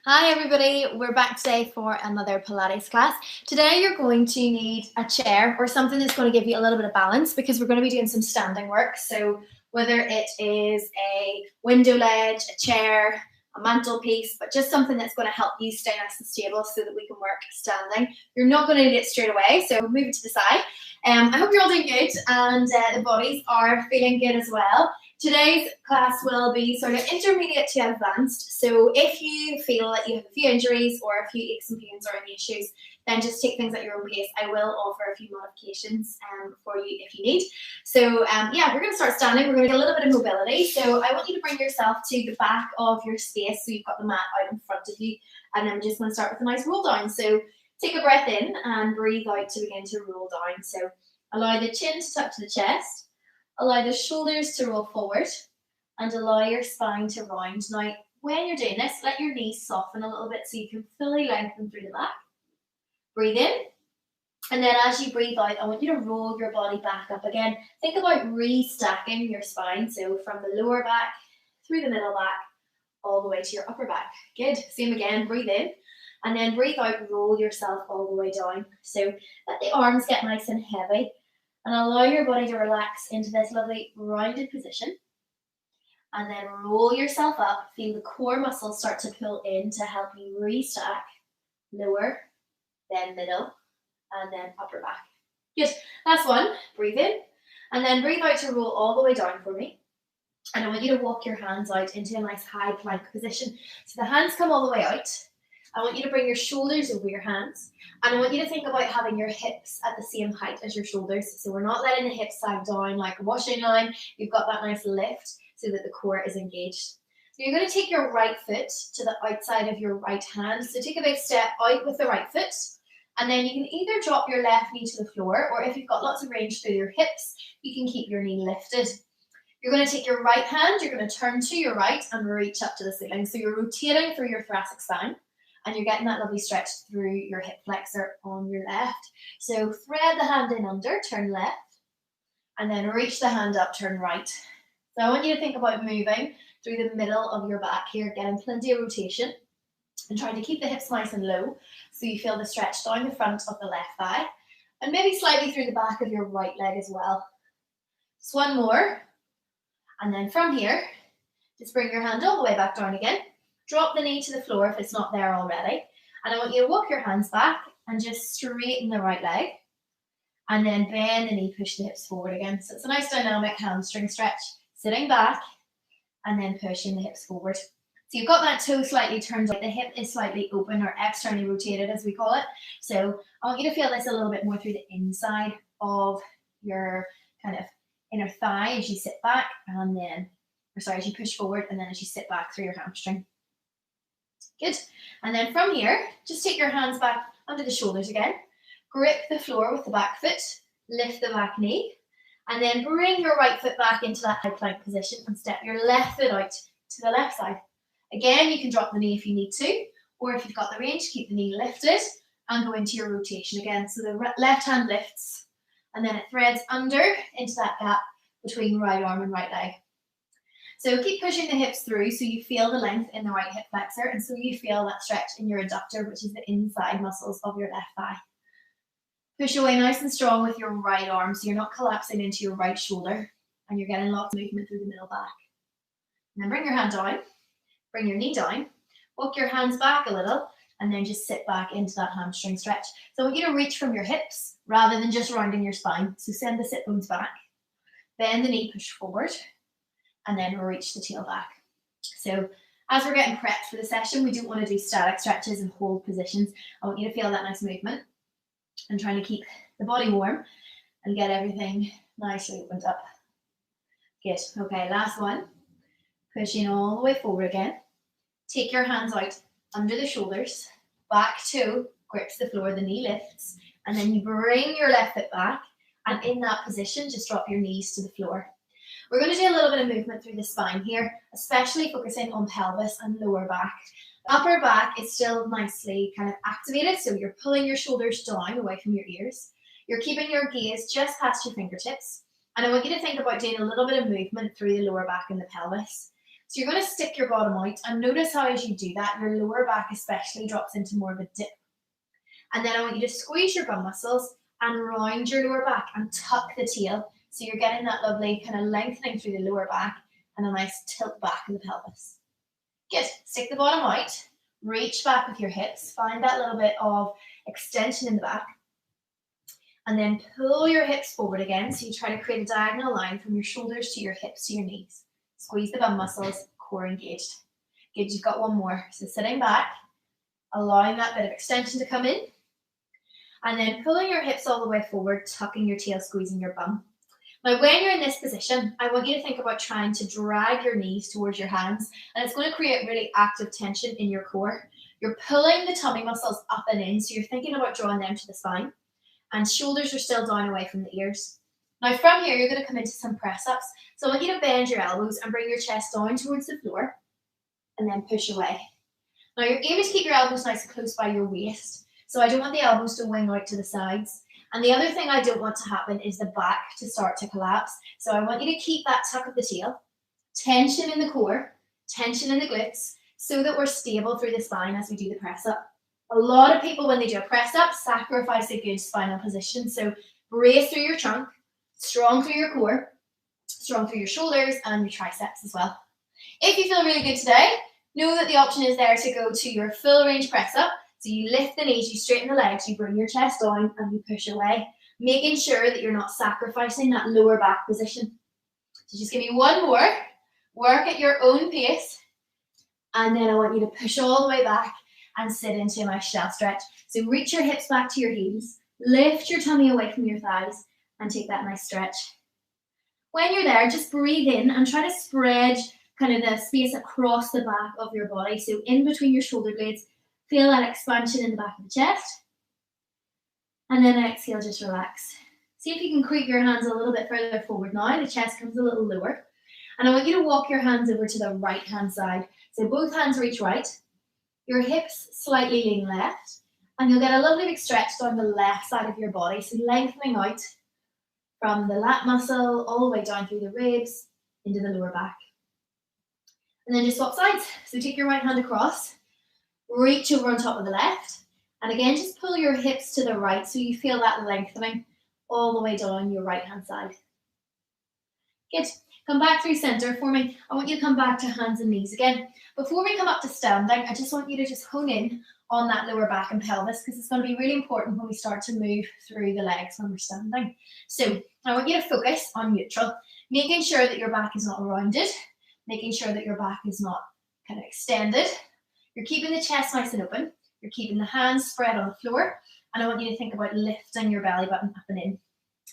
Hi everybody, we're back today for another Pilates class. Today you're going to need a chair or something that's going to give you a little bit of balance because we're going to be doing some standing work. So whether it is a window ledge, a chair, a mantelpiece, but just something that's going to help you stay nice and stable so that we can work standing. You're not going to need it straight away, so move it to the side. I hope you're all doing good and the bodies are feeling good as well. Today's class will be sort of intermediate to advanced, so if you feel that you have a few injuries or a few aches and pains or any issues, then just take things at your own pace. I will offer a few modifications for you if you need. So yeah, we're going to start standing. We're going to get a little bit of mobility. So I want you to bring yourself to the back of your space so you've got the mat out in front of you, and I'm just going to start with a nice roll down. So take a breath in and breathe out to begin to roll down. So allow the chin to touch the chest. Allow the shoulders to roll forward and allow your spine to round. Now, when you're doing this, let your knees soften a little bit so you can fully lengthen through the back. Breathe in. And then as you breathe out, I want you to roll your body back up again. Think about restacking your spine. So from the lower back, through the middle back, all the way to your upper back. Good. Same again. Breathe in. And then breathe out, roll yourself all the way down. So let the arms get nice and heavy. And allow your body to relax into this lovely rounded position. And then roll yourself up. Feel the core muscles start to pull in to help you restack. Lower, then middle, and then upper back. Good. Last one. Breathe in. And then breathe out to roll all the way down for me. And I want you to walk your hands out into a nice high plank position. So the hands come all the way out. I want you to bring your shoulders over your hands. And I want you to think about having your hips at the same height as your shoulders. So we're not letting the hips sag down like a washing line. You've got that nice lift so that the core is engaged. So you're going to take your right foot to the outside of your right hand. So take a big step out with the right foot. And then you can either drop your left knee to the floor, or if you've got lots of range through your hips, you can keep your knee lifted. You're going to take your right hand, you're going to turn to your right and reach up to the ceiling. So you're rotating through your thoracic spine. And you're getting that lovely stretch through your hip flexor on your left. So thread the hand in under, turn left, and then reach the hand up, turn right. So I want you to think about moving through the middle of your back here, getting plenty of rotation, and trying to keep the hips nice and low so you feel the stretch down the front of the left thigh, and maybe slightly through the back of your right leg as well. Just one more. And then from here, just bring your hand all the way back down again. Drop the knee to the floor if it's not there already. And I want you to walk your hands back and just straighten the right leg. And then bend the knee, push the hips forward again. So it's a nice dynamic hamstring stretch. Sitting back and then pushing the hips forward. So you've got that toe slightly turned out. The hip is slightly open or externally rotated as we call it. So I want you to feel this a little bit more through the inside of your kind of inner thigh as you sit back and then, as you push forward and then as you sit back through your hamstring. Good. And then from here, just take your hands back under the shoulders again. Grip the floor with the back foot. Lift the back knee. And then bring your right foot back into that high plank position and step your left foot out to the left side. Again, you can drop the knee if you need to. Or if you've got the range, keep the knee lifted and go into your rotation again. So the left hand lifts. And then it threads under into that gap between right arm and right leg. So keep pushing the hips through so you feel the length in the right hip flexor and so you feel that stretch in your adductor, which is the inside muscles of your left thigh. Push away nice and strong with your right arm so you're not collapsing into your right shoulder and you're getting lots of movement through the middle back. And then bring your hand down, bring your knee down, walk your hands back a little and then just sit back into that hamstring stretch. So I want you to reach from your hips rather than just rounding your spine. So send the sit bones back, bend the knee, push forward, and then reach the tail back. So as we're getting prepped for the session, we don't want to do static stretches and hold positions. I want you to feel that nice movement and trying to keep the body warm and get everything nicely opened up. Good. Okay, last one. Pushing all the way forward again. Take your hands out under the shoulders. Back toe grips the floor, the knee lifts, and then you bring your left foot back, and in that position, just drop your knees to the floor. We're going to do a little bit of movement through the spine here, especially focusing on pelvis and lower back. The upper back is still nicely kind of activated, so you're pulling your shoulders down away from your ears. You're keeping your gaze just past your fingertips. And I want you to think about doing a little bit of movement through the lower back and the pelvis. So you're going to stick your bottom out, and notice how as you do that, your lower back especially drops into more of a dip. And then I want you to squeeze your bum muscles and round your lower back and tuck the tail. So you're getting that lovely kind of lengthening through the lower back and a nice tilt back of the pelvis. Good. Stick the bottom out. Reach back with your hips. Find that little bit of extension in the back. And then pull your hips forward again. So you try to create a diagonal line from your shoulders to your hips to your knees. Squeeze the bum muscles, core engaged. Good. You've got one more. So sitting back, allowing that bit of extension to come in. And then pulling your hips all the way forward, tucking your tail, squeezing your bum. Now, when you're in this position, I want you to think about trying to drag your knees towards your hands, and it's going to create really active tension in your core. You're pulling the tummy muscles up and in, so you're thinking about drawing them to the spine, and shoulders are still down away from the ears. Now, from here, you're going to come into some press-ups. So I want you to bend your elbows and bring your chest down towards the floor, and then push away. Now, you're aiming to keep your elbows nice and close by your waist. So I don't want the elbows to wing out to the sides. And the other thing I don't want to happen is the back to start to collapse. So I want you to keep that tuck of the tail, tension in the core, tension in the glutes, so that we're stable through the spine as we do the press up. A lot of people, when they do a press up, sacrifice a good spinal position. So brace through your trunk, strong through your core, strong through your shoulders and your triceps as well. If you feel really good today, know that the option is there to go to your full range press up. So you lift the knees, you straighten the legs, you bring your chest down and you push away, making sure that you're not sacrificing that lower back position. So just give me one more, work at your own pace, and then I want you to push all the way back and sit into a nice shelf stretch. So reach your hips back to your heels, lift your tummy away from your thighs and take that nice stretch. When you're there, just breathe in and try to spread kind of the space across the back of your body. So in between your shoulder blades, feel that expansion in the back of the chest. And then exhale, just relax. See if you can creep your hands a little bit further forward now. The chest comes a little lower. And I want you to walk your hands over to the right hand side. So both hands reach right. Your hips slightly lean left. And you'll get a lovely big stretch down the left side of your body. So lengthening out from the lat muscle all the way down through the ribs into the lower back. And then just swap sides. So take your right hand across. Reach over on top of the left. And again, just pull your hips to the right so you feel that lengthening all the way down your right hand side. Good. Come back through center for me. I want you to come back to hands and knees again. Before we come up to standing, I just want you to just hone in on that lower back and pelvis because it's going to be really important when we start to move through the legs when we're standing. So I want you to focus on neutral, making sure that your back is not rounded, making sure that your back is not kind of extended. You're keeping the chest nice and open. You're keeping the hands spread on the floor. And I want you to think about lifting your belly button up and in.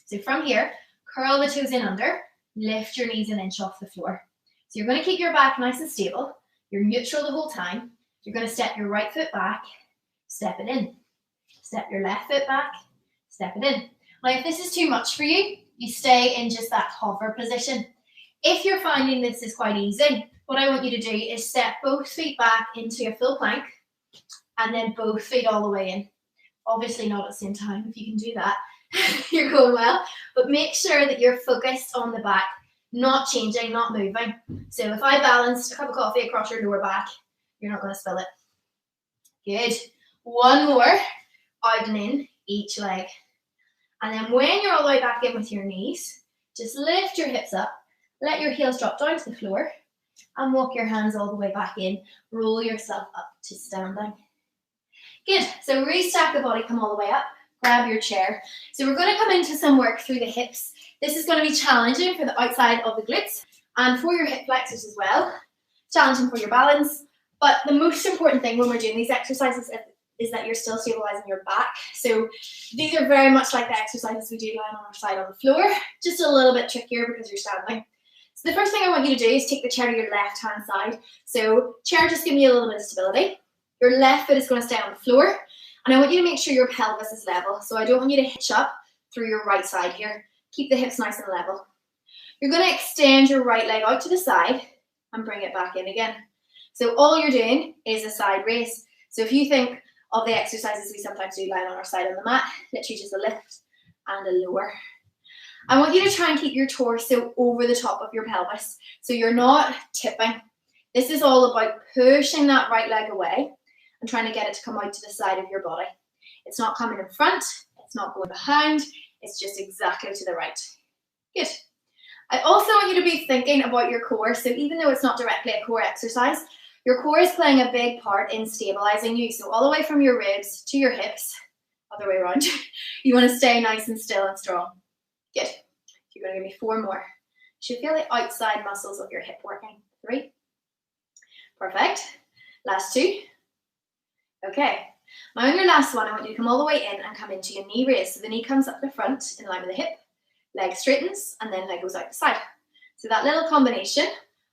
So from here, curl the toes in under, lift your knees an inch off the floor. So you're going to keep your back nice and stable. You're neutral the whole time. You're going to step your right foot back, step it in. Step your left foot back, step it in. Now, if this is too much for you, you stay in just that hover position. If you're finding this is quite easy, what I want you to do is step both feet back into a full plank and then both feet all the way in. Obviously not at the same time. If you can do that, you're going well. But make sure that you're focused on the back, not changing, not moving. So if I balanced a cup of coffee across your lower back, you're not going to spill it. Good. One more, out and in each leg. And then when you're all the way back in with your knees, just lift your hips up, let your heels drop down to the floor, and walk your hands all the way back in. Roll yourself up to standing. Good. So restack the body, come all the way up. Grab your chair. So we're going to come into some work through the hips. This is going to be challenging for the outside of the glutes and for your hip flexors as well. Challenging for your balance. But the most important thing when we're doing these exercises is that you're still stabilizing your back. So these are very much like the exercises we do lying on our side on the floor, just a little bit trickier because you're standing. So the first thing I want you to do is take the chair to your left hand side. So chair just give you a little bit of stability. Your left foot is going to stay on the floor. And I want you to make sure your pelvis is level. So I don't want you to hitch up through your right side here. Keep the hips nice and level. You're going to extend your right leg out to the side and bring it back in again. So all you're doing is a side raise. So if you think of the exercises we sometimes do lying on our side on the mat, literally just a lift and a lower. I want you to try and keep your torso over the top of your pelvis. So you're not tipping. This is all about pushing that right leg away and trying to get it to come out to the side of your body. It's not coming in front, it's not going behind, it's just exactly to the right. Good. I also want you to be thinking about your core. So even though it's not directly a core exercise, your core is playing a big part in stabilizing you. So all the way from your ribs to your hips, other way around, you want to stay nice and still and strong. Good. You're going to give me 4 more. You should feel the outside muscles of your hip working. 3. Perfect. Last 2. Okay. Now on your last one, I want you to come all the way in and come into your knee raise. So the knee comes up the front in line with the hip, leg straightens, and then leg goes out the side. So that little combination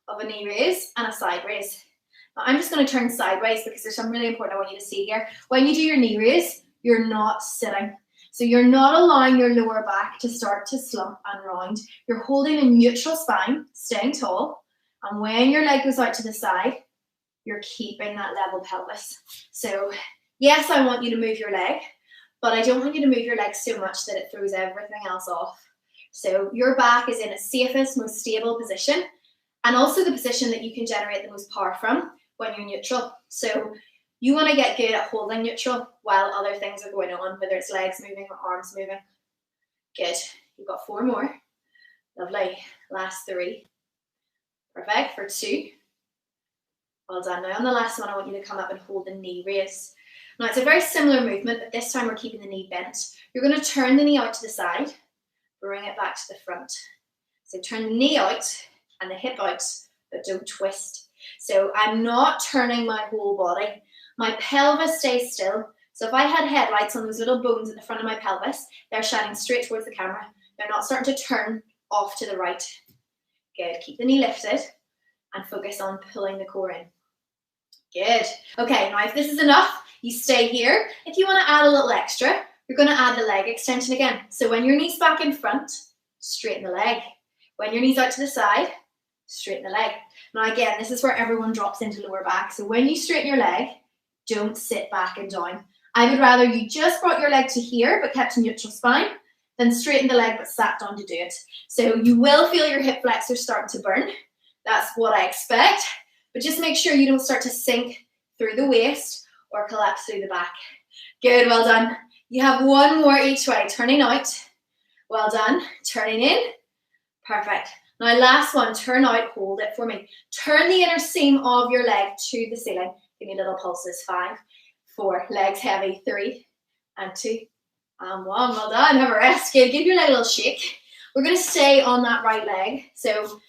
of a knee raise and a side raise. Now I'm just going to turn sideways because there's something really important I want you to see here. When you do your knee raise, you're not sitting. So you're not allowing your lower back to start to slump and round. You're holding a neutral spine, staying tall. And when your leg goes out to the side, you're keeping that level pelvis. So yes, I want you to move your leg, but I don't want you to move your leg so much that it throws everything else off. So your back is in its safest, most stable position, and also the position that you can generate the most power from when you're neutral. So you want to get good at holding neutral while other things are going on, whether it's legs moving or arms moving. Good. You've got 4 more. Lovely. Last 3. Perfect. For 2. Well done. Now on the last one, I want you to come up and hold the knee raise. Now it's a very similar movement, but this time we're keeping the knee bent. You're going to turn the knee out to the side, bring it back to the front. So turn the knee out and the hip out, but don't twist. So I'm not turning my whole body. My pelvis stays still. So if I had headlights on those little bones at the front of my pelvis, they're shining straight towards the camera. They're not starting to turn off to the right. Good. Keep the knee lifted and focus on pulling the core in. Good. Okay, now if this is enough, you stay here. If you want to add a little extra, you're going to add the leg extension again. So when your knee's back in front, straighten the leg. When your knee's out to the side, straighten the leg. Now again, this is where everyone drops into lower back. So when you straighten your leg, don't sit back and down. I would rather you just brought your leg to here but kept a neutral spine than straighten the leg but sat down to do it. So you will feel your hip flexors starting to burn. That's what I expect. But just make sure you don't start to sink through the waist or collapse through the back. Good, well done. You have 1 more each way. Turning out. Well done. Turning in. Perfect. Now last one, turn out, hold it for me. Turn the inner seam of your leg to the ceiling. Give me little pulses. 5, 4, legs heavy. 3 and 2 and 1. Well done. Have a rest. Good. Give your leg a little shake. We're going to stay on that right leg. So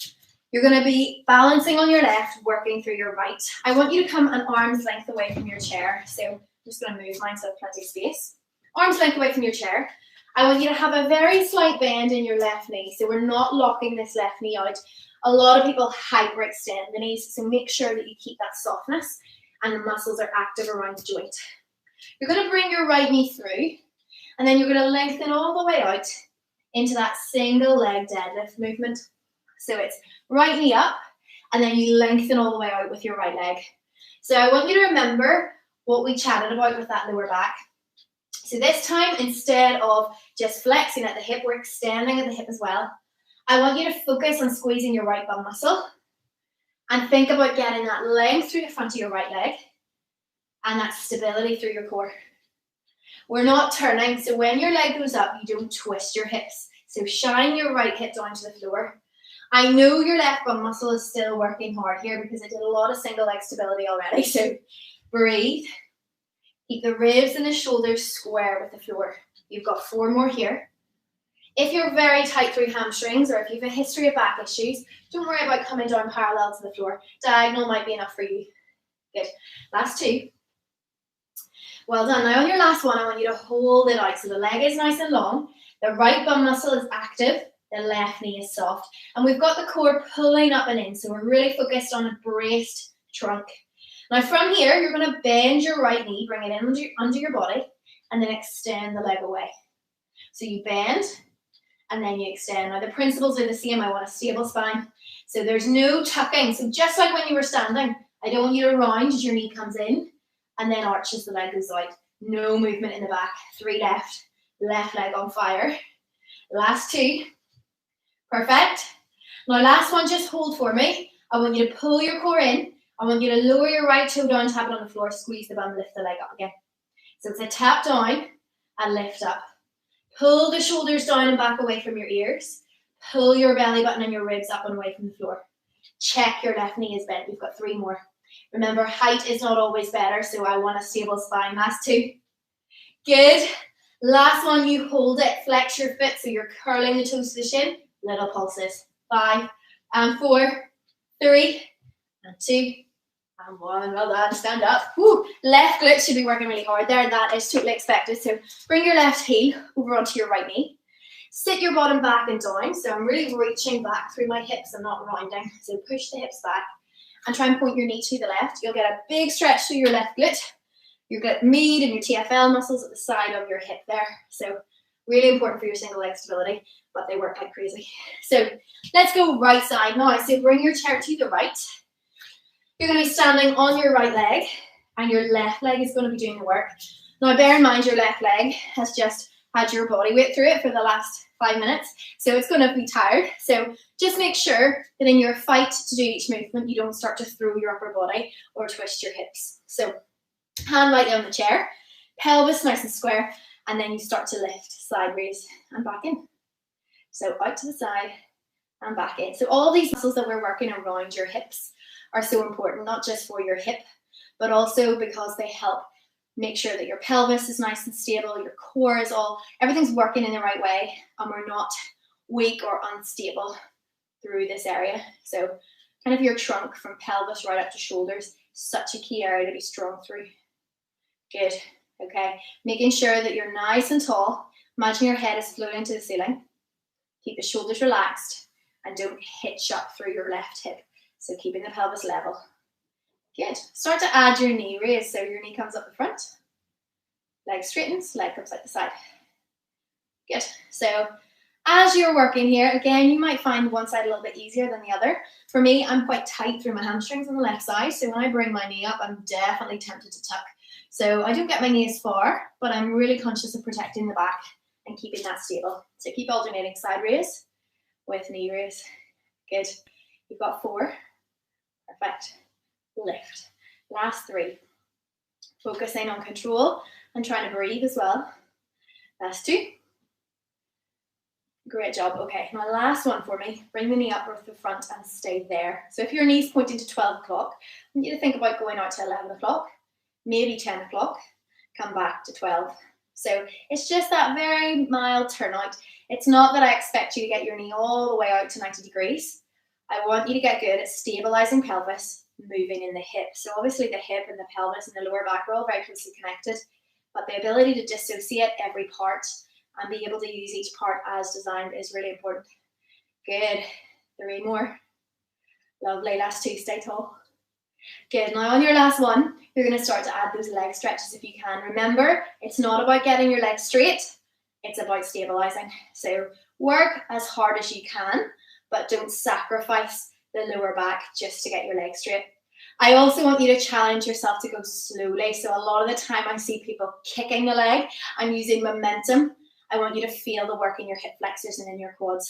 you're going to be balancing on your left, working through your right. I want you to come an arm's length away from your chair. So I'm just going to move mine so I have plenty of space. Arm's length away from your chair. I want you to have a very slight bend in your left knee. So we're not locking this left knee out. A lot of people hyperextend the knees. So make sure that you keep that softness and the muscles are active around the joint. You're going to bring your right knee through and then you're going to lengthen all the way out into that single leg deadlift movement. So it's right knee up, and then you lengthen all the way out with your right leg. So I want you to remember what we chatted about with that lower back. So this time, instead of just flexing at the hip, we're extending at the hip as well. I want you to focus on squeezing your right bum muscle and think about getting that length through the front of your right leg and that stability through your core. We're not turning, so when your leg goes up, you don't twist your hips. So shine your right hip down to the floor. I know your left bum muscle is still working hard here because I did a lot of single leg stability already. So breathe. Keep the ribs and the shoulders square with the floor. You've got 4 more here. If you're very tight through hamstrings or if you have a history of back issues, don't worry about coming down parallel to the floor. Diagonal might be enough for you. Good. Last 2. Well done. Now on your last one, I want you to hold it out. So the leg is nice and long. The right bum muscle is active. The left knee is soft. And we've got the core pulling up and in. So we're really focused on a braced trunk. Now from here, you're going to bend your right knee, bring it in under your body, and then extend the leg away. So you bend, and then you extend. Now the principles are the same. I want a stable spine. So there's no tucking. So just like when you were standing, I don't want you to round as your knee comes in, and then arch as the leg goes out. No movement in the back. 3 left. Left leg on fire. Last 2. Perfect. Now last one, just hold for me. I want you to pull your core in I want you to lower your right toe down, tap it on the floor, squeeze the bum, lift the leg up again. So it's a tap down and lift up. Pull the shoulders down and back away from your ears. Pull your belly button and your ribs up and away from the floor. Check your left knee is bent. We've got 3 more. Remember, height is not always better, so I want a stable spine. Last 2. Good. Last one, you hold it. Flex your foot so you're curling the toes to the shin. Little pulses. 5 and 4, 3 and 2 and 1. Well done. Stand up. Woo. Left glute should be working really hard there. That is totally expected. So bring your left heel over onto your right knee. Sit your bottom back and down. So I'm really reaching back through my hips. I'm not rounding. So push the hips back and try and point your knee to the left. You'll get a big stretch through your left glute. Your glute med and your TFL muscles at the side of your hip there. So really important for your single leg stability, but they work like crazy. So let's go right side now. So bring your chair to the right. You're going to be standing on your right leg and your left leg is going to be doing the work. Now bear in mind your left leg has just had your body weight through it for the last 5 minutes, so it's going to be tired. So just make sure that in your fight to do each movement, you don't start to throw your upper body or twist your hips. So hand lightly on the chair, pelvis nice and square, and then you start to lift sideways and back in. So out to the side and back in. So all these muscles that we're working around your hips are so important, not just for your hip, but also because they help make sure that your pelvis is nice and stable, your core is everything's working in the right way, and we're not weak or unstable through this area. So kind of your trunk from pelvis right up to shoulders, such a key area to be strong through. Good. Okay. Making sure that you're nice and tall. Imagine your head is floating to the ceiling. Keep the shoulders relaxed and don't hitch up through your left hip. So keeping the pelvis level. Good. Start to add your knee raise. So your knee comes up the front. Leg straightens, leg comes out the side. Good. So as you're working here, again, you might find one side a little bit easier than the other. For me, I'm quite tight through my hamstrings on the left side. So when I bring my knee up, I'm definitely tempted to tuck. So I don't get my knee as far, but I'm really conscious of protecting the back and keeping that stable. So keep alternating side raise with knee raise. Good. You've got 4. Perfect. Lift. Last 3. Focusing on control and trying to breathe as well. Last 2. Great job. Okay, now last one for me. Bring the knee up off the front and stay there. So if your knee's pointing to 12 o'clock, I want you to think about going out to 11 o'clock, maybe 10 o'clock, come back to 12. So it's just that very mild turnout. It's not that I expect you to get your knee all the way out to 90 degrees. I want you to get good at stabilizing pelvis, moving in the hip. So obviously the hip and the pelvis and the lower back are all very closely connected, but the ability to dissociate every part and be able to use each part as designed is really important. Good. 3 more. Lovely. Last 2. Stay tall. Good. Now on your last one, you're going to start to add those leg stretches if you can. Remember, it's not about getting your legs straight. It's about stabilizing. So work as hard as you can, but don't sacrifice the lower back just to get your legs straight. I also want you to challenge yourself to go slowly. So a lot of the time I see people kicking the leg and using momentum. I want you to feel the work in your hip flexors and in your quads.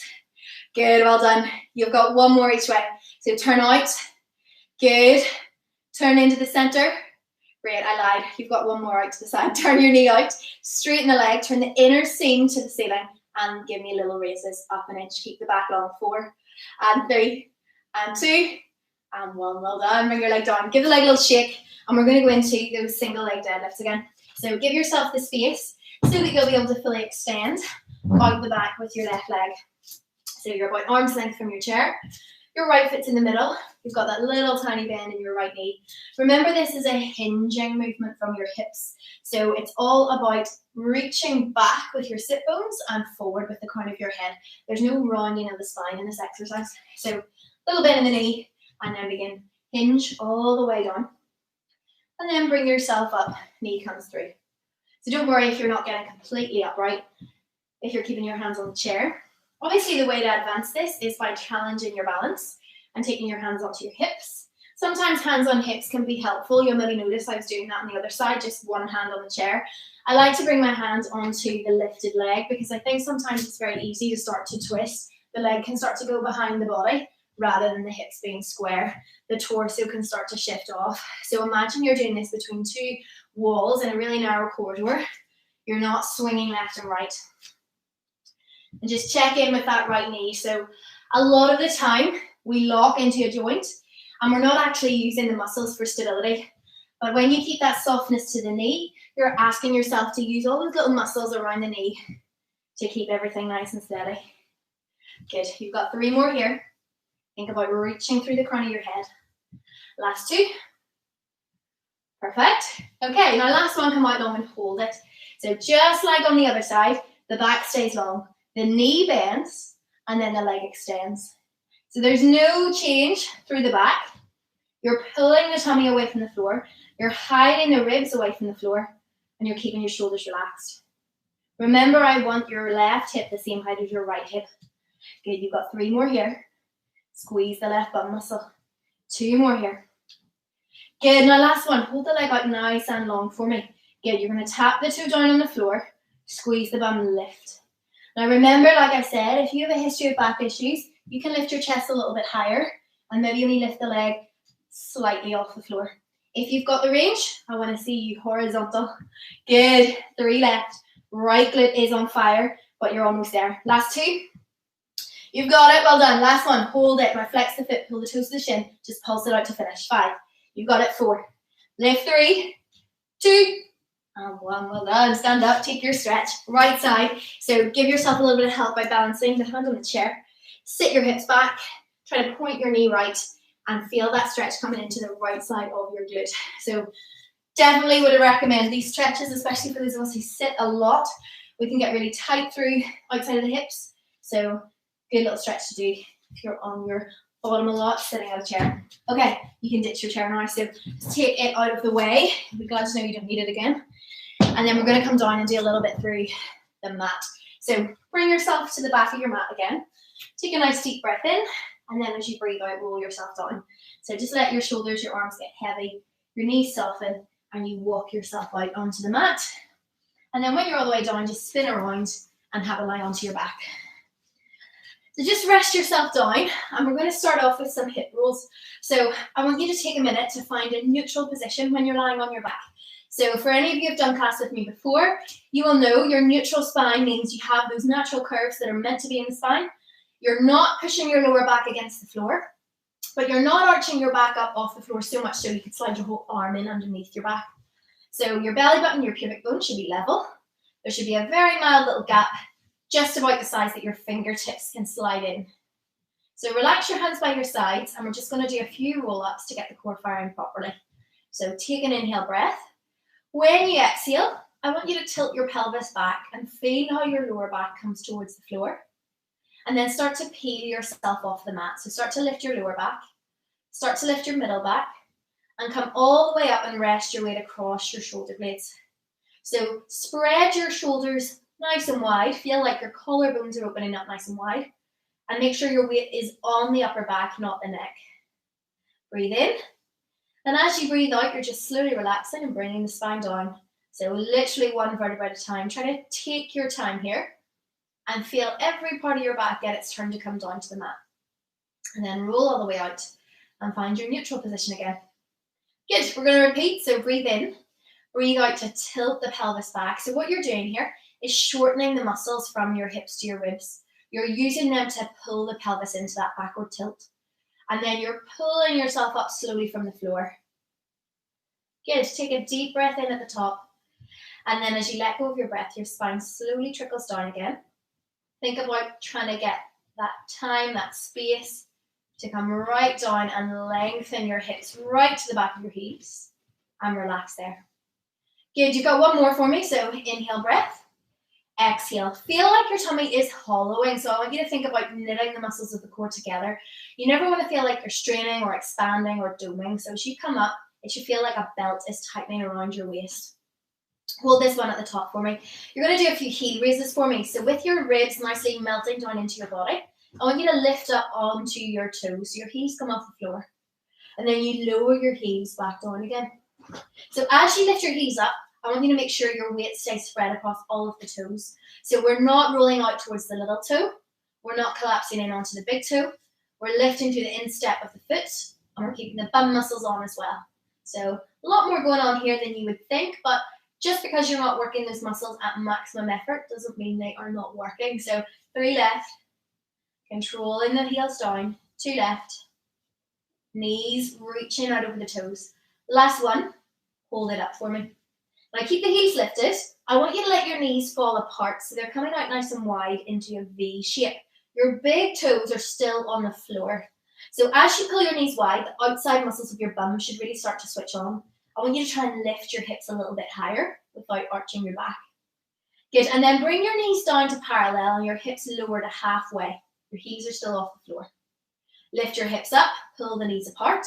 Good, well done. You've got 1 more each way. So turn out. Good. Turn into the center. Great, I lied. You've got 1 more out to the side. Turn your knee out. Straighten the leg. Turn the inner seam to the ceiling. And give me little raises up an inch. Keep the back long. 4 and 3 and 2 and 1. Well done. Bring your leg down. Give the leg a little shake. And we're going to go into those single leg deadlifts again. So give yourself the space so that you'll be able to fully extend out the back with your left leg. So you're about arm's length from your chair. Your right foot's in the middle. You've got that little tiny bend in your right knee. Remember, this is a hinging movement from your hips. So it's all about reaching back with your sit bones and forward with the crown of your head. There's no rounding of the spine in this exercise. So little bend in the knee and then begin. Hinge all the way down. And then bring yourself up. Knee comes through. So don't worry if you're not getting completely upright, if you're keeping your hands on the chair. Obviously, the way to advance this is by challenging your balance and taking your hands onto your hips. Sometimes hands on hips can be helpful. You'll maybe notice I was doing that on the other side, just one hand on the chair. I like to bring my hand onto the lifted leg because I think sometimes it's very easy to start to twist. The leg can start to go behind the body rather than the hips being square. The torso can start to shift off. So imagine you're doing this between two walls in a really narrow corridor. You're not swinging left and right. And just check in with that right knee. So a lot of the time we lock into a joint and we're not actually using the muscles for stability. But when you keep that softness to the knee, you're asking yourself to use all those little muscles around the knee to keep everything nice and steady. Good. You've got 3 more here. Think about reaching through the crown of your head. Last 2. Perfect. Okay, now last one, come out long and hold it. So just like on the other side, the back stays long, the knee bends, and then the leg extends. So there's no change through the back. You're pulling the tummy away from the floor. You're hiding the ribs away from the floor, and you're keeping your shoulders relaxed. Remember, I want your left hip the same height as your right hip. Good, you've got 3 more here. Squeeze the left bum muscle. 2 more here. Good, now last one. Hold the leg out nice and long for me. Good, you're going to tap the toe down on the floor. Squeeze the bum and lift. Now remember, like I said, if you have a history of back issues, you can lift your chest a little bit higher and maybe only lift the leg slightly off the floor. If you've got the range, I want to see you horizontal. Good, 3 left. Right glute is on fire, but you're almost there. Last 2. You've got it, well done. Last one, hold it. Now flex the foot, pull the toes to the shin. Just pulse it out to finish. 5. You've got it. 4. Lift 3, 2, and 1. Well done. Stand up, take your stretch. Right side. So give yourself a little bit of help by balancing the hand on the chair. Sit your hips back. Try to point your knee right and feel that stretch coming into the right side of your glute. So definitely would recommend these stretches, especially for those of us who sit a lot. We can get really tight through outside of the hips. So good little stretch to do if you're on your bottom a lot, sitting out of a chair. Okay, you can ditch your chair now. So just take it out of the way. I'll be glad to know you don't need it again. And then we're going to come down and do a little bit through the mat. So bring yourself to the back of your mat again. Take a nice deep breath in. And then as you breathe out, roll yourself down. So just let your shoulders, your arms get heavy, your knees soften, and you walk yourself out onto the mat. And then when you're all the way down, just spin around and have a lie onto your back. So just rest yourself down, and we're going to start off with some hip rolls. So I want you to take a minute to find a neutral position when you're lying on your back. So for any of you who have done class with me before, you will know your neutral spine means you have those natural curves that are meant to be in the spine. You're not pushing your lower back against the floor, but you're not arching your back up off the floor so much so you can slide your whole arm in underneath your back. So your belly button, your pubic bone should be level. There should be a very mild little gap, just about the size that your fingertips can slide in. So relax your hands by your sides, and we're just going to do a few roll-ups to get the core firing properly. So take an inhale breath. When you exhale, I want you to tilt your pelvis back and feel how your lower back comes towards the floor. And then start to peel yourself off the mat. So start to lift your lower back, start to lift your middle back, and come all the way up and rest your weight across your shoulder blades. So spread your shoulders nice and wide. Feel like your collarbones are opening up nice and wide. And make sure your weight is on the upper back, not the neck. Breathe in. And as you breathe out, you're just slowly relaxing and bringing the spine down. So literally 1 vertebra at a time. Try to take your time here and feel every part of your back get its turn to come down to the mat. And then roll all the way out and find your neutral position again. Good, we're going to repeat. So breathe in, breathe out to tilt the pelvis back. So what you're doing here is shortening the muscles from your hips to your ribs. You're using them to pull the pelvis into that backward tilt. And then you're pulling yourself up slowly from the floor. Good, take a deep breath in at the top. And then as you let go of your breath, your spine slowly trickles down again. Think about trying to get that time, that space to come right down and lengthen your hips right to the back of your heels. And relax there. Good, you've got 1 more for me. So inhale breath. Exhale. Feel like your tummy is hollowing. So I want you to think about knitting the muscles of the core together. You never want to feel like you're straining or expanding or doming. So as you come up, it should feel like a belt is tightening around your waist. Hold this one at the top for me. You're going to do a few heel raises for me. So with your ribs nicely melting down into your body, I want you to lift up onto your toes. So your heels come off the floor. And then you lower your heels back down again. So as you lift your heels up, I want you to make sure your weight stays spread across all of the toes. So we're not rolling out towards the little toe. We're not collapsing in onto the big toe. We're lifting through the instep of the foot, and we're keeping the bum muscles on as well. So a lot more going on here than you would think, but just because you're not working those muscles at maximum effort doesn't mean they are not working. So 3 left, controlling the heels down, 2 left, knees reaching out over the toes. Last one, hold it up for me. Now keep the heels lifted. I want you to let your knees fall apart so they're coming out nice and wide into a V shape. Your big toes are still on the floor. So as you pull your knees wide, the outside muscles of your bum should really start to switch on. I want you to try and lift your hips a little bit higher without arching your back. Good, and then bring your knees down to parallel and your hips lower to halfway. Your heels are still off the floor. Lift your hips up, pull the knees apart.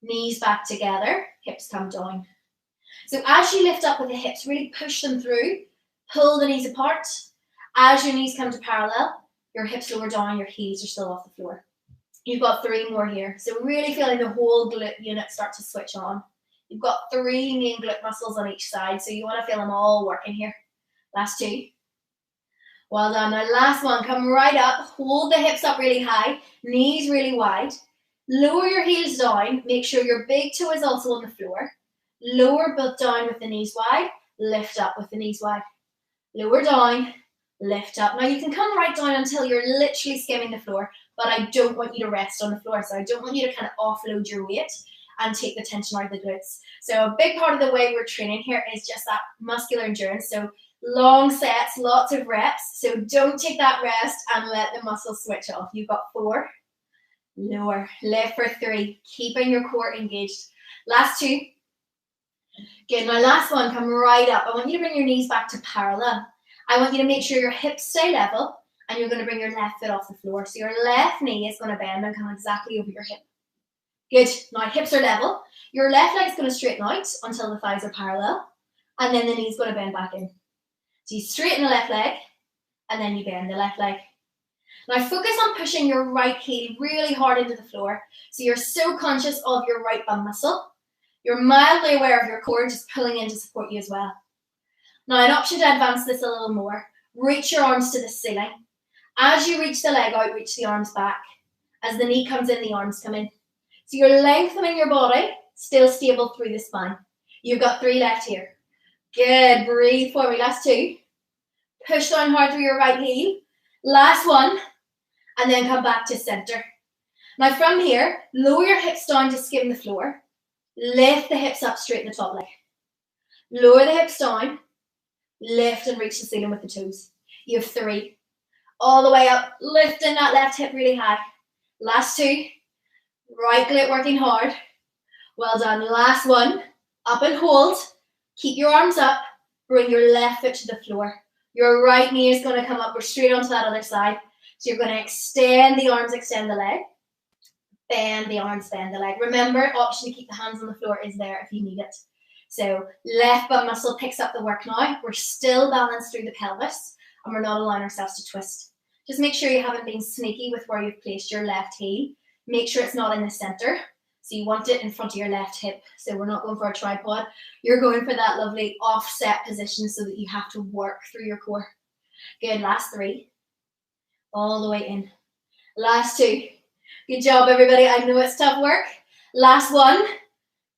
Knees back together, hips come down. So as you lift up with the hips, really push them through, pull the knees apart. As your knees come to parallel, your hips lower down, your heels are still off the floor. You've got 3 more here. So really feeling the whole glute unit start to switch on. You've got 3 main glute muscles on each side, so you want to feel them all working here. Last 2. Well done. Now last one, come right up, hold the hips up really high, knees really wide. Lower your heels down, make sure your big toe is also on the floor. Lower both down with the knees wide, lift up with the knees wide. Lower down, lift up. Now you can come right down until you're literally skimming the floor, but I don't want you to rest on the floor. So I don't want you to kind of offload your weight and take the tension out of the glutes. So a big part of the way we're training here is just that muscular endurance. So long sets, lots of reps. So don't take that rest and let the muscles switch off. You've got 4. Lower, lift for 3, keeping your core engaged. Last 2. Good, now last one, come right up. I want you to bring your knees back to parallel. I want you to make sure your hips stay level and you're going to bring your left foot off the floor. So your left knee is going to bend and come exactly over your hip. Good, now hips are level. Your left leg is going to straighten out until the thighs are parallel and then the knee's going to bend back in. So you straighten the left leg and then you bend the left leg. Now focus on pushing your right heel really hard into the floor. So you're so conscious of your right bum muscle. You're mildly aware of your core just pulling in to support you as well. Now an option to advance this a little more. Reach your arms to the ceiling. As you reach the leg out, reach the arms back. As the knee comes in, the arms come in. So you're lengthening your body, still stable through the spine. You've got 3 left here. Good, breathe for me. Last 2. Push down hard through your right heel. Last one. And then come back to center. Now from here, lower your hips down to skim the floor. Lift the hips up, straighten the top leg. Lower the hips down. Lift and reach the ceiling with the toes. You have 3. All the way up, lifting that left hip really high. Last 2. Right glute working hard. Well done. Last one. Up and hold. Keep your arms up. Bring your left foot to the floor. Your right knee is going to come up. We're straight onto that other side. So you're going to extend the arms, extend the leg. Bend the arms, bend the leg. Remember, option to keep the hands on the floor is there if you need it. So left bum muscle picks up the work now. We're still balanced through the pelvis and we're not allowing ourselves to twist. Just make sure you haven't been sneaky with where you've placed your left heel. Make sure it's not in the center. So you want it in front of your left hip. So we're not going for a tripod. You're going for that lovely offset position so that you have to work through your core. Good, last 3. All the way in. Last 2. Good job, everybody. I know it's tough work. Last 1.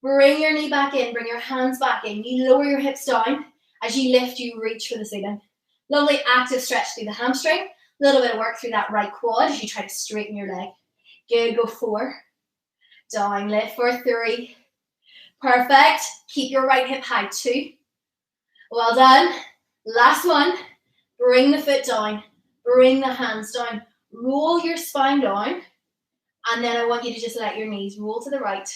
Bring your knee back in. Bring your hands back in. You lower your hips down. As you lift, you reach for the ceiling. Lovely active stretch through the hamstring. A little bit of work through that right quad as you try to straighten your leg. Good, go 4. Down, lift for 3. Perfect. Keep your right hip high, 2. Well done. Last 1. Bring the foot down. Bring the hands down. Roll your spine down. And then I want you to just let your knees roll to the right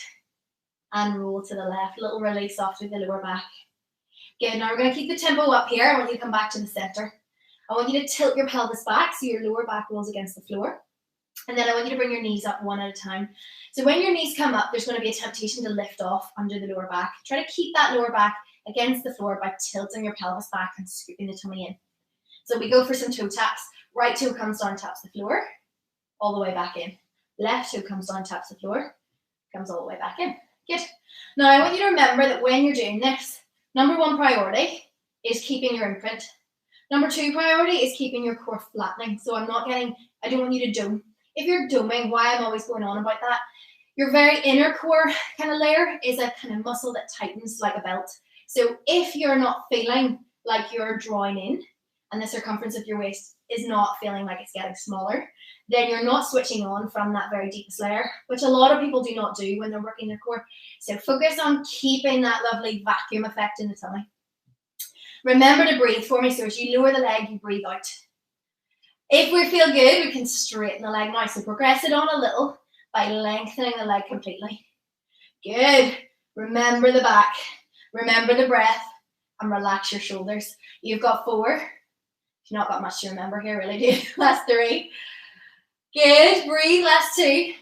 and roll to the left. Little release off through the lower back. Good, now we're going to keep the tempo up here. I want you to come back to the center. I want you to tilt your pelvis back so your lower back rolls against the floor. And then I want you to bring your knees up one at a time. So when your knees come up, there's going to be a temptation to lift off under the lower back. Try to keep that lower back against the floor by tilting your pelvis back and scooping the tummy in. So we go for some toe taps. Right toe comes down, taps the floor, all the way back in. Left toe comes down, taps the floor, comes all the way back in. Good. Now I want you to remember that when you're doing this, number 1 priority is keeping your imprint. Number 2 priority is keeping your core flattening. So I don't want you to dome. If you're doming, why I'm always going on about that, your very inner core kind of layer is a kind of muscle that tightens like a belt. So if you're not feeling like you're drawing in and the circumference of your waist is not feeling like it's getting smaller, then you're not switching on from that very deepest layer, which a lot of people do not do when they're working their core. So focus on keeping that lovely vacuum effect in the tummy. Remember to breathe for me. So as you lower the leg, you breathe out. If we feel good, we can straighten the leg now. So progress it on a little by lengthening the leg completely. Good. Remember the back. Remember the breath. And relax your shoulders. You've got 4. You've not got much to remember here, really, do you? Last 3. Good. Breathe. Last 2.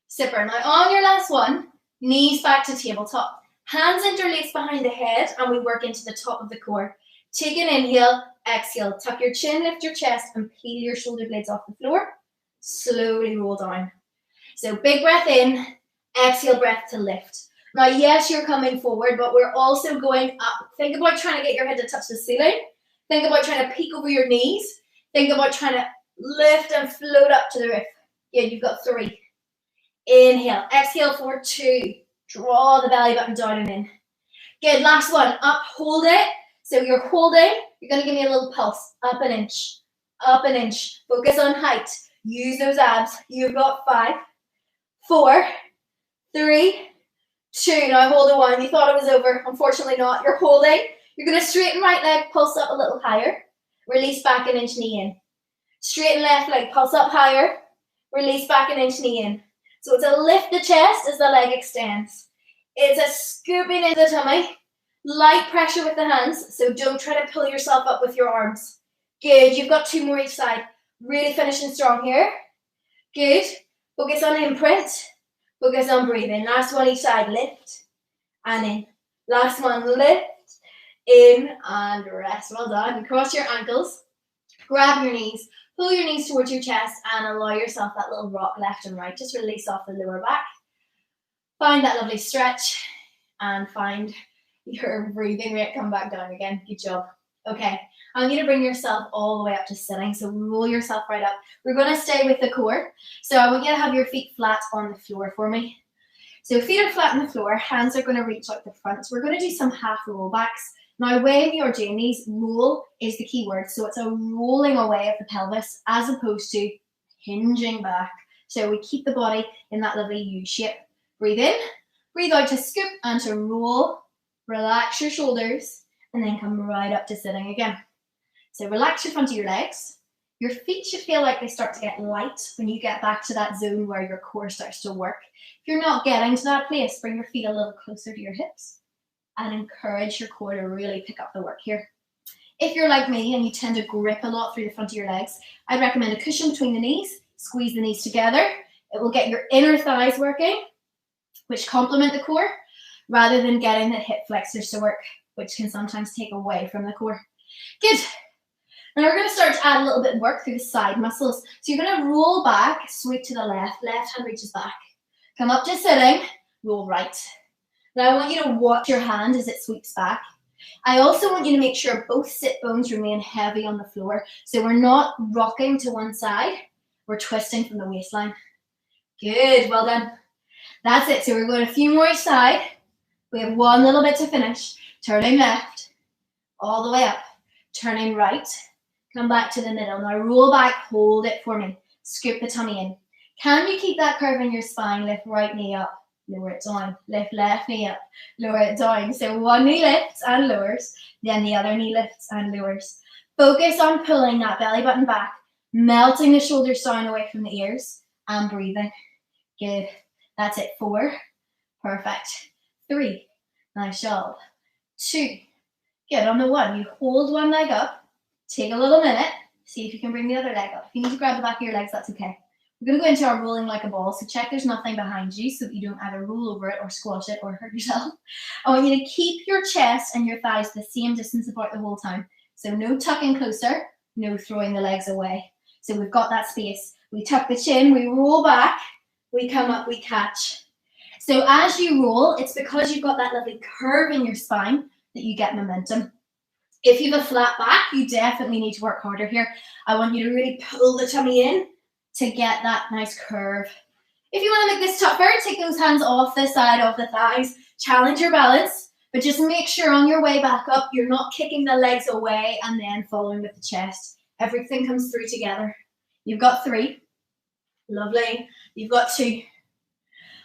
Super. Now on your last one, knees back to tabletop. Hands interlaced behind the head, and we work into the top of the core. Take an inhale, exhale. Tuck your chin, lift your chest, and peel your shoulder blades off the floor. Slowly roll down. So big breath in, exhale breath to lift. Now, yes, you're coming forward, but we're also going up. Think about trying to get your head to touch the ceiling. Think about trying to peek over your knees. Think about trying to lift and float up to the roof. Yeah, you've got 3. Inhale, exhale for 2. Draw the belly button down and in. Good, last one. Up, hold it. So you're holding. You're going to give me a little pulse. Up an inch. Up an inch. Focus on height. Use those abs. You've got 5, 4, 3, 2. Now hold the 1. You thought it was over. Unfortunately not. You're holding. You're going to straighten right leg. Pulse up a little higher. Release back an inch, knee in. Straighten left leg. Pulse up higher. Release back an inch, knee in. So it's a lift the chest as the leg extends. It's a scooping into the tummy. Light pressure with the hands. So don't try to pull yourself up with your arms. Good. You've got 2 more each side. Really finishing strong here. Good. Focus on imprint. Focus on breathing. Last one each side. Lift and in. Last one. Lift, in and rest. Well done. Cross your ankles. Grab your knees. Pull your knees towards your chest and allow yourself that little rock left and right. Just release off the lower back. Find that lovely stretch and find your breathing rate. Come back down again. Good job. Okay. I want you to bring yourself all the way up to sitting. So roll yourself right up. We're going to stay with the core. So I want you to have your feet flat on the floor for me. So feet are flat on the floor. Hands are going to reach out the front. So we're going to do some half roll backs. Now, when you're doing these, roll is the key word. So it's a rolling away of the pelvis as opposed to hinging back. So we keep the body in that lovely U shape. Breathe in, breathe out to scoop and to roll. Relax your shoulders and then come right up to sitting again. So relax your front of your legs. Your feet should feel like they start to get light when you get back to that zone where your core starts to work. If you're not getting to that place, bring your feet a little closer to your hips and encourage your core to really pick up the work here. If you're like me and you tend to grip a lot through the front of your legs, I'd recommend a cushion between the knees. Squeeze the knees together. It will get your inner thighs working, which complement the core, rather than getting the hip flexors to work, which can sometimes take away from the core. Good. Now we're going to start to add a little bit of work through the side muscles. So you're going to roll back, sweep to the left. Left hand reaches back. Come up to sitting, roll right. Now I want you to watch your hand as it sweeps back. I also want you to make sure both sit bones remain heavy on the floor. So we're not rocking to one side. We're twisting from the waistline. Good, well done. That's it. So we're going a few more each side. We have one little bit to finish. Turning left, all the way up. Turning right. Come back to the middle. Now roll back, hold it for me. Scoop the tummy in. Can you keep that curve in your spine? Lift right knee up, lower it down. Lift left knee up, lower it down. So one knee lifts and lowers, then the other knee lifts and lowers. Focus on pulling that belly button back, melting the shoulders down away from the ears, and breathing. Good. That's it. 4. Perfect. 3. Nice job. 2. Good. On the 1, you hold one leg up. Take a little minute. See if you can bring the other leg up. If you need to grab the back of your legs, that's okay. We're going to go into our rolling like a ball. So check there's nothing behind you so that you don't either roll over it or squash it or hurt yourself. I want you to keep your chest and your thighs the same distance apart the whole time. So no tucking closer, no throwing the legs away. So we've got that space. We tuck the chin, we roll back, we come up, we catch. So as you roll, it's because you've got that lovely curve in your spine that you get momentum. If you have a flat back, you definitely need to work harder here. I want you to really pull the tummy in to get that nice curve. If you want to make this tougher, take those hands off the side of the thighs, challenge your balance, but just make sure on your way back up, you're not kicking the legs away and then following with the chest. Everything comes through together. You've got 3. Lovely. You've got 2.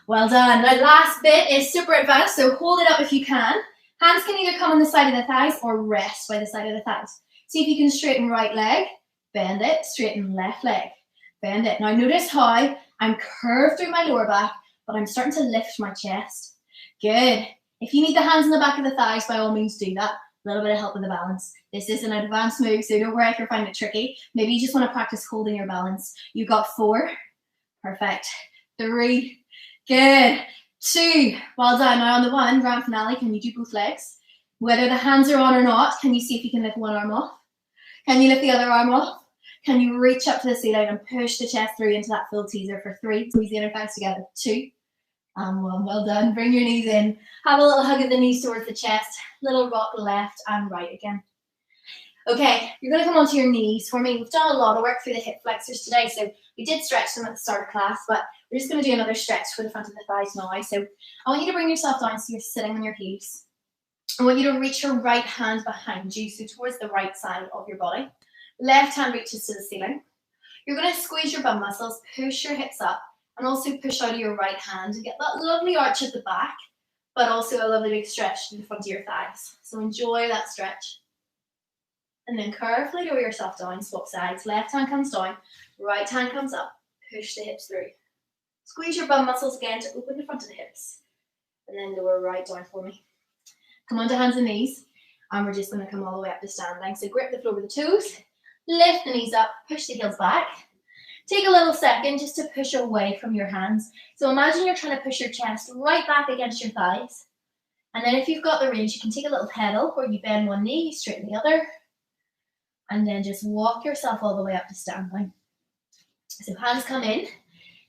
Well done. Now, last bit is super advanced, so hold it up if you can. Hands can either come on the side of the thighs or rest by the side of the thighs. See if you can straighten right leg, bend it, straighten left leg, bend it. Now, notice how I'm curved through my lower back, but I'm starting to lift my chest. Good. If you need the hands in the back of the thighs, by all means do that. A little bit of help with the balance. This is an advanced move, so don't worry if you're finding it tricky. Maybe you just want to practice holding your balance. You got 4. Perfect. 3. Good. 2. Well done. Now on the 1, grand finale, can you do both legs? Whether the hands are on or not, can you see if you can lift one arm off? Can you lift the other arm off? Can you reach up to the ceiling and push the chest through into that full teaser for 3? Squeeze the inner thighs together. 2. And 1. Well done. Bring your knees in. Have a little hug of the knees towards the chest. Little rock left and right again. Okay, you're going to come onto your knees for me. We've done a lot of work through the hip flexors today, so we did stretch them at the start of class, but we're just going to do another stretch for the front of the thighs now. So I want you to bring yourself down so you're sitting on your heels. I want you to reach your right hand behind you, so towards the right side of your body. Left hand reaches to the ceiling. You're going to squeeze your bum muscles, push your hips up, and also push out of your right hand to get that lovely arch at the back, but also a lovely big stretch in front of your thighs. So enjoy that stretch. And then carefully lower yourself down, swap sides. Left hand comes down, right hand comes up. Push the hips through. Squeeze your bum muscles again to open the front of the hips. And then lower right down for me. Come onto hands and knees. And we're just going to come all the way up to standing. So grip the floor with the toes. Lift the knees up. Push the heels back. Take a little second just to push away from your hands. So imagine you're trying to push your chest right back against your thighs. And then if you've got the range, you can take a little pedal where you bend one knee, straighten the other. And then just walk yourself all the way up to standing. So hands come in.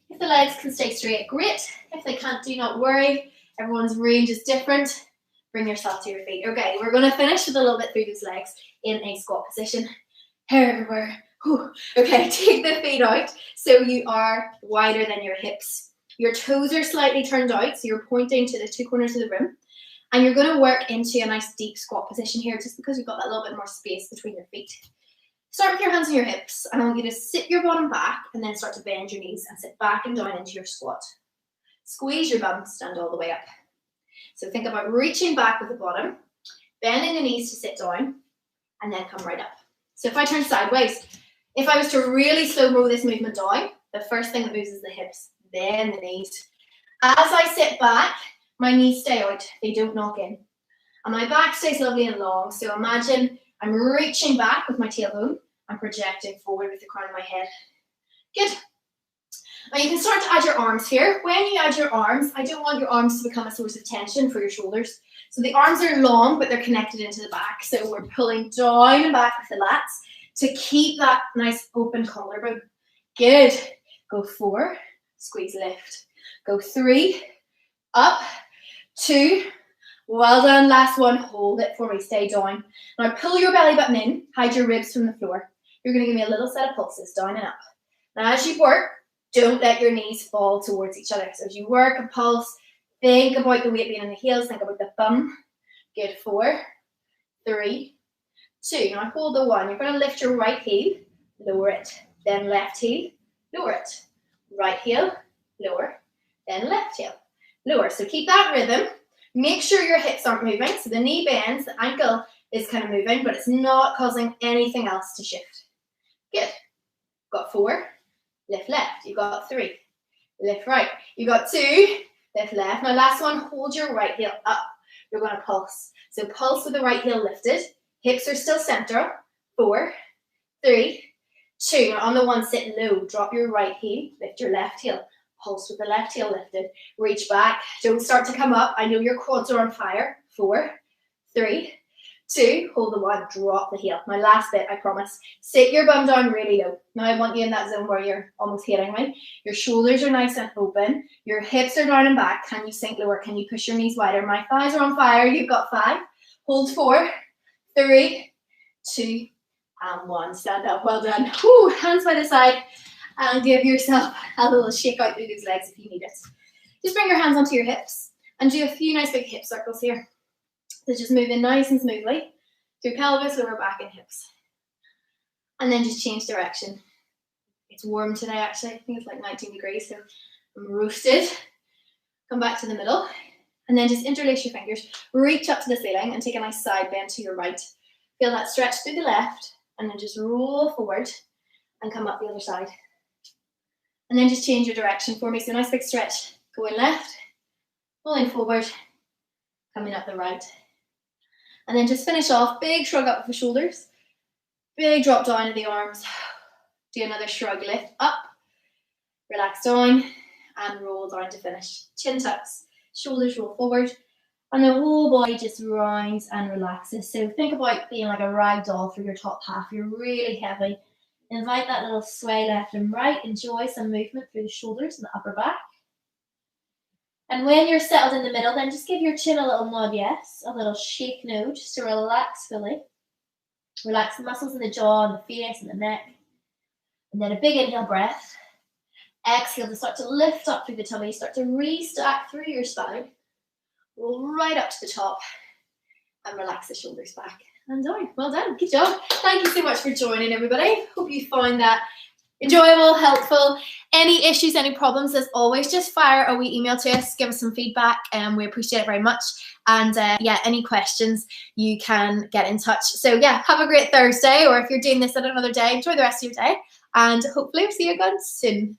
If the legs can stay straight, great. If they can't, do not worry. Everyone's range is different. Bring yourself to your feet. Okay, we're going to finish with a little bit through those legs in a squat position. Hair everywhere. Whew. Okay, take the feet out so you are wider than your hips. Your toes are slightly turned out, so you're pointing to the 2 corners of the room. And you're going to work into a nice deep squat position here just because you've got that little bit more space between your feet. Start with your hands on your hips, and I want you to sit your bottom back and then start to bend your knees and sit back and down into your squat. Squeeze your bum, stand all the way up. So think about reaching back with the bottom, bending the knees to sit down, and then come right up. So if I turn sideways, if I was to really slow-mo this movement down, the first thing that moves is the hips, then the knees. As I sit back, my knees stay out, they don't knock in. And my back stays lovely and long, so imagine I'm reaching back with my tailbone and projecting forward with the crown of my head. Good. Now you can start to add your arms here. When you add your arms, I don't want your arms to become a source of tension for your shoulders. So the arms are long, but they're connected into the back. So we're pulling down and back with the lats to keep that nice open collarbone. Good. Go 4, squeeze, lift. Go 3, up, 2, well done, last one, hold it for me, stay down. Now pull your belly button in, hide your ribs from the floor. You're going to give me a little set of pulses, down and up. Now as you work, don't let your knees fall towards each other. So as you work a pulse, think about the weight being in the heels, think about the bum. Good, 4, 3, 2. Now hold the 1. You're going to lift your right heel, lower it. Then left heel, lower it. Right heel, lower. Then left heel, lower. So keep that rhythm. Make sure your hips aren't moving. So the knee bends, the ankle is kind of moving, but it's not causing anything else to shift. Good. Got 4, lift left. You got 3, lift right. You got 2, lift left. Now last one, hold your right heel up. You're going to pulse. So pulse with the right heel lifted. Hips are still central. 4, 3, 2. Now on the 1, sit low. Drop your right heel, lift your left heel. Pulse with the left heel lifted. Reach back. Don't start to come up. I know your quads are on fire. 4, 3, 2. Hold the 1. Drop the heel. My last bit, I promise. Sit your bum down really low. Now I want you in that zone where you're almost hitting me. Your shoulders are nice and open. Your hips are down and back. Can you sink lower? Can you push your knees wider? My thighs are on fire. You've got 5. Hold 4, 3, 2, and 1. Stand up. Well done. Whew. Hands by the side. and give yourself a little shake out through those legs if you need it. Just bring your hands onto your hips and do a few nice big hip circles here. So just moving nice and smoothly through pelvis, lower back and hips. And then just change direction. It's warm today actually, I think it's like 19 degrees, so I'm roasted. Come back to the middle and then just interlace your fingers, reach up to the ceiling and take a nice side bend to your right. Feel that stretch through the left and then just roll forward and come up the other side. And then just change your direction for me. So nice big stretch, going left, rolling forward, coming up the right. And then just finish off, big shrug up with the shoulders, big drop down of the arms. Do another shrug, lift up, relax down, and roll down to finish. Chin tucks, shoulders roll forward, and the whole body just rounds and relaxes. So think about being like a rag doll through your top half. You're really heavy. Invite that little sway left and right. Enjoy some movement through the shoulders and the upper back. And when you're settled in the middle, then just give your chin a little nod, yes, a little shake no, just to relax fully. Relax the muscles in the jaw and the face and the neck. And then a big inhale breath. Exhale to start to lift up through the tummy, start to restack through your spine. Roll right up to the top and relax the shoulders back and down. Well done, good job. Thank you so much for joining, everybody. Hope you found that enjoyable, helpful. Any issues, any problems, as always, just fire a wee email to us, give us some feedback, and we appreciate it very much. And yeah, any questions, you can get in touch. So yeah, have a great Thursday, or if you're doing this at another day, enjoy the rest of your day, and hopefully we'll see you again soon.